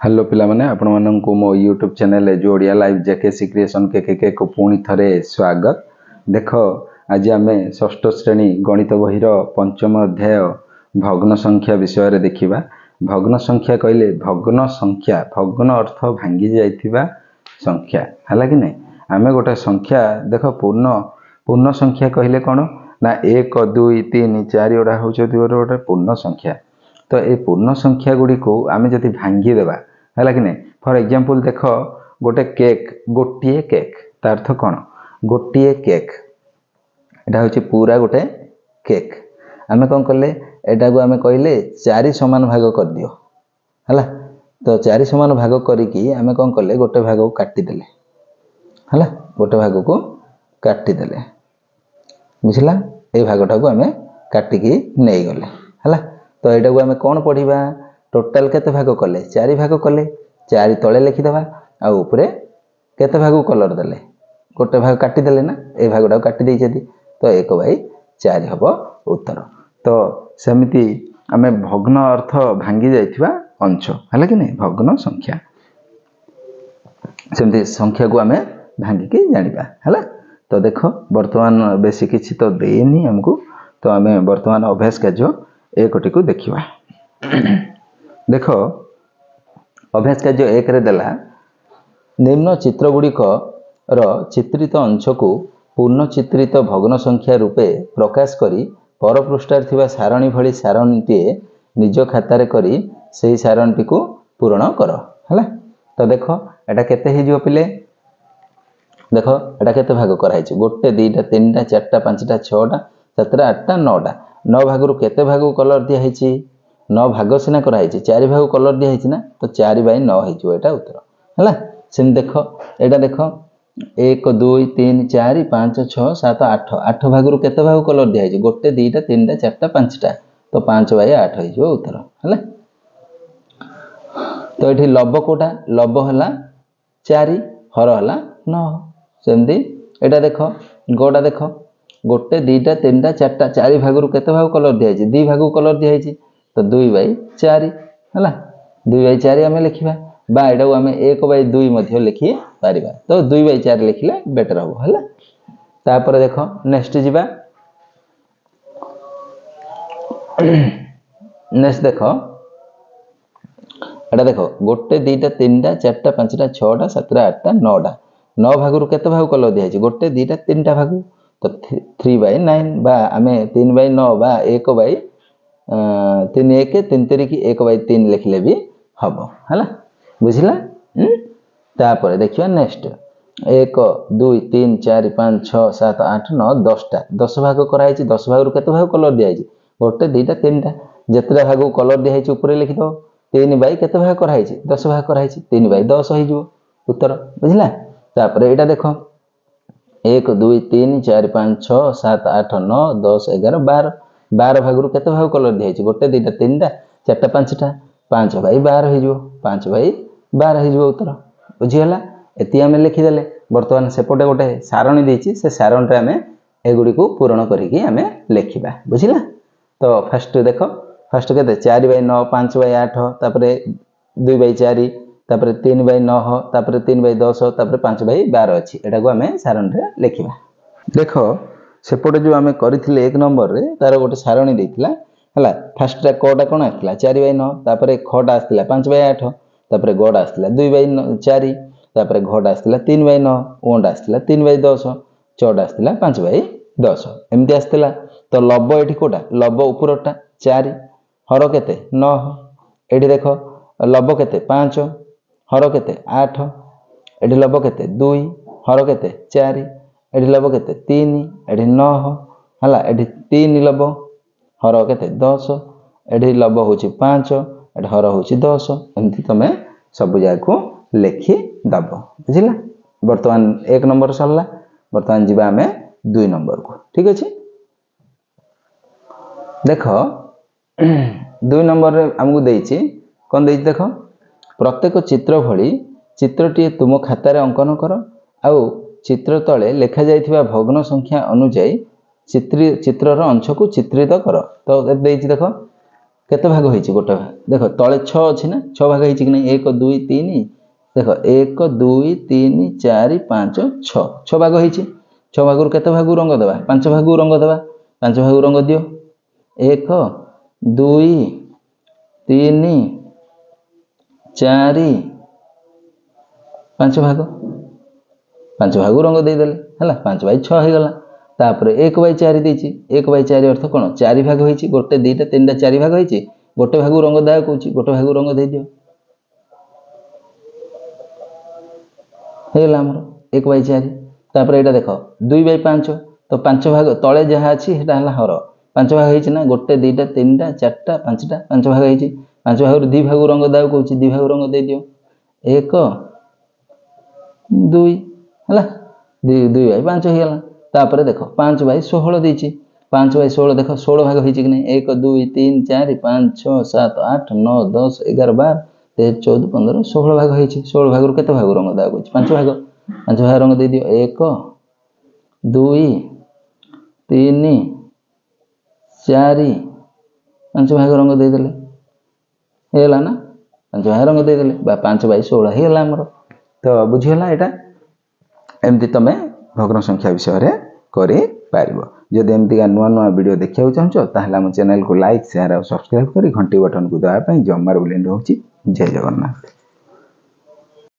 Hello पिला माने आपण माननकु मो यूट्यूब चैनल जोड़िया लाइव जेकेसी क्रिएशन के को पुणी थरे स्वागत। देखो आज आम षष्ठ श्रेणी गणित बही पंचम अध्याय भग्न संख्या विषय रे देखिबा। भग्न संख्या कहले भग्न अर्थ भांगी जाइथिबा संख्या हला कि नै। आमे गोटे संख्या देखो पूर्ण संख्या कहले कोन ना 1 2 3 4 ओडा होछ गोटे पूर्ण संख्या। तो ये पूर्ण संख्या गुड़ी को आमे जति भांगी देबा है कि नहीं। फॉर एग्जांपल देख गोटे केक गोटे केक तार अर्थ कौन गोटे केक एटा होची पूरा गोटे केक। आमे कौन कले एटा को आमे कहले 4 समान भाग कर दियो हला। तो 4 समान भाग करिकी आमे कौन कले गोटे भाग को काटी देले हला। गोटे भाग को काटी देले बुझला। ए भागटा को आमे काटिकी नै गले हला। तो यहाँ को आम कौन पढ़ा टोटाल केते भाग कले 4 भाग कले 4 तले लिखिदबा आ ऊपरे केते भाग कलर देले गोटे भाग काटिदेले ना ए भागटा काटी देइछथि। तो 1/4 हबो उत्तर। तो सेमिति आमे भग्न अर्थ भांगी जाइथिबा अंश हला कि नै भग्न संख्या सेमिति संख्या को आमे भांगी के जानिबा हला। तो देखो वर्तमान बेसी किछि तो देनी हमको। तो आमे वर्तमान अभ्यास कार्य एकटी को देखिबा। देखो अभ्यास कार्य 1 रे देला निम्न चित्र गुड़िक चित्रित अंश को पूर्ण चित्रित भग्न संख्या रूपे प्रकाश करी पर पृष्ठार थिबा सारणी भली सारणीटी निज खातार करी सेही सारणीटी को पूर्ण कर हला। तो देखो एटा केते हे जिवो पिले देखो एटा केते भाग कराई छै 1 2 3 4 5 6 7 8 9 9 भाग रु केते भाग कलर दिया है 9 भाग सिना कराई 4 भाग कलर दिया है ना। तो 4/9 है एटा उत्तर हला। सेम देखो एटा देखो 1 2 3 4 5 6 7 8 8 भाग रु केते भाग कलर दिया है 1 2 3 4 5 तो 5/8 है उत्तर हला। तो ये लब कोटा लब हला 4 हर हला 9 सेमती एटा देखो गोटा देखो 1 2 3 4 4 भाग रु केते भाग कलर दिया है 2 भाग कलर दिया है तो 2/4 हला। 2/4 आमे लिखिबा बा एटा को आमे 1/2 मध्ये लिखि पारिबा। तो 2/4 लिखिले बेटर हो हला। तापर देखो नेक्स्ट जिबा नेक्स्ट देखो एटा देखो 1 2 3 4 5 6 7 8 9 9 भाग रु केते भाग कलर दिया है 1 2 3 भाग तो 3/9 बा आमे 3/9 बा 1/3 1 3 3 की 1/3 लिखले भी हबो हला बुझिला। तापर देखियो नेक्स्ट 1 2 3 4 5 6 7 8 9 10 भाग कराई 10 भाग रु केते भाग कलर दिया है 1 2 3 जेतरा भाग कलर दिया है ऊपर लिखि दो 3 बाई केते भाग कराई 10 भाग कराई 3/10 हो जिवो उत्तर बुझिला। तापर एटा देखो 1 2 3 4 5 6 7 8 9 10 11 12 12 भाग रु केते भाग कलर दिया है 1 2 3 4 5 5/12 हो जिवो 5/12 हो जिवो उत्तर बुझिला। एति आमे लिखि देले वर्तमान सेपटे गोटे सारणी देछि से सारणी रे आमे एगुडी को पूर्ण करिकि आमे लिखिबा बुझिला। तो फर्स्ट देखो फर्स्ट केते 4/9 5/8 तापरे 2/4 तापरे 3/9 तापरे 3/10 तापरे 5/12 अछि एटा को आमे सारणी रे लिखिबा। देखो सेपटे जो आमे करिथिले 1 नंबर रे तार गोटे सारणी देथिला हला। फर्स्ट टा कोडा कोन आथिला 4/9 तापरे खडा आथिला 5/8 तापरे गोडा आथिला 2/4 तापरे घोडा आथिला 3/9 ओंडा आथिला 3/10 चौडा आथिला 5/10 एमती आथिला। तो लब एठी कोडा लब उपरटा 4 हर केते 9 एठी देखो लब केते 5 हर केते 8 एठी लब केते 2 हर केते 4 एठी लब केते 3 एठी 9 हला एठी 3 लब हर केते 10 एठी लब होची 5 एठी हर होची 10 एमती तमे सब जाय को लिखि दबो बुझिला। वर्तमान 1 नंबर सरला वर्तमान जिबा हमें 2 नंबर को ठीक अछि। देखो 2 नंबर रे हमकु देइछि कोन देइछि देखो प्रत्येक चित्र भली चित्रटी तुम खाता रे अंकन कर आउ चित्र तले लेखा जाइथिबा भग्न संख्या अनुसार चित्रर अंश को चित्रित कर। तो देइछि देखो केते भाग होइछि गोटे भाग देख तले 6 अछि ना 6 भाग होइछि कि नै 1 2 3 देख 1 2 3 4 5 6 6 भाग होइछि 6 भागरु केते भागु रंग देबा 5 भागु रंग देबा 5 भागु रंग दियो 1 2 3 4 5 भाग 5 भागु रंग दे देले हला 5 बाई 6 हे गला तापर 1 बाई 4 देछि 1 बाई 4 अर्थ कोन 4 भाग होइछि गोटे दीटा तीनटा 4 भाग होइछि गोटे भागु रंग दा कहूछि गोटे भागु रंग दे दियो हेला हमर 1 बाई 4 तापर एटा देखो 2 बाई 5 तो 5 भाग तळे जहा अछि हेटा हला हर 5 भाग होइछि ना गोटे दीटा तीनटा चारटा पांचटा 5 भाग होइछि 5 भागरु 2 भागु रंग दा कहूछि 2 भागु रंग दे दियो 1 2 हला 2 बाई 5 हे गला तापर देखो 5 बाई 16 देछि 5 बाई 16 देखो 16 भाग होइछि कि नै 1 2 3 4 5 6 7 8 9 10 11 12 13 14 15 16 भाग होइछि 16 भागरु केते भाग रंग दा कहूछि 5 भाग रंग दे दियो 1 2 3 4 5 भाग रंग दे देले हेला ना 5 भाग रंग दे देले बा 5 बाई 16 हेला हमर तो बुझी हला एटा एमती तमे भग्न संख्या विषय रे करि पारिबो जदि एमती का नुआ नुआ वीडियो देखिया चाहछो ताहला हम चैनल को लाइक शेयर और सब्सक्राइब करी घंटी बटन को दबा पई जम्मार बुलेन रहउची जय जगन्नाथ।